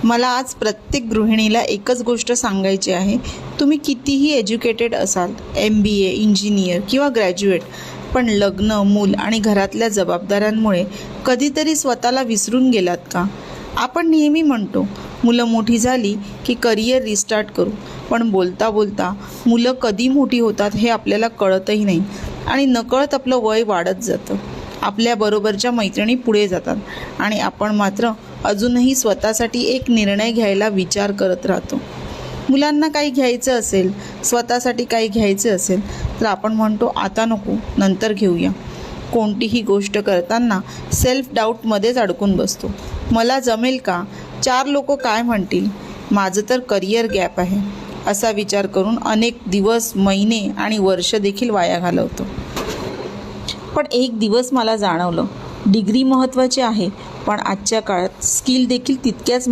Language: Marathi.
मला आज प्रत्येक गृहिणीला एकच गोष्ट सांगायची आहे. तुम्ही कितीही एज्युकेटेड असाल, MBA, इंजिनियर किंवा ग्रॅज्युएट, पण लग्न, मूल आणि घरातल्या जबाबदाऱ्यांमुळे कधीतरी स्वतःला विसरून गेलात का? आपण नेहमी म्हणतो मुलं मोठी झाली की करिअर रिस्टार्ट करू, पण बोलता बोलता मुलं कधी मोठी होतात हे आपल्याला कळतही नाही आणि नकळत आपलं वय वाढत जातं. आपल्याबरोबरच्या मैत्रिणी पुढे जातात आणि आपण मात्र अजूनही स्वतःसाठी एक निर्णय घ्यायला विचार करत राहतो. मुलांना काही घ्यायचं असेल, स्वतःसाठी काही घ्यायचं असेल तर आपण म्हणतो आता नको, नंतर घेऊया. कोणतीही गोष्ट करताना सेल्फ डाऊटमध्येच अडकून बसतो. मला जमेल का? 4 लोक काय म्हणतील? माझं तर करिअर गॅप आहे, असा विचार करून अनेक दिवस, महिने आणि वर्ष देखील वाया घालवतो. पण एक दिवस मला जाणवलं, डिग्री महत्त्वाची आहे, पण आजच्या काळात स्किल देखील तितक्याच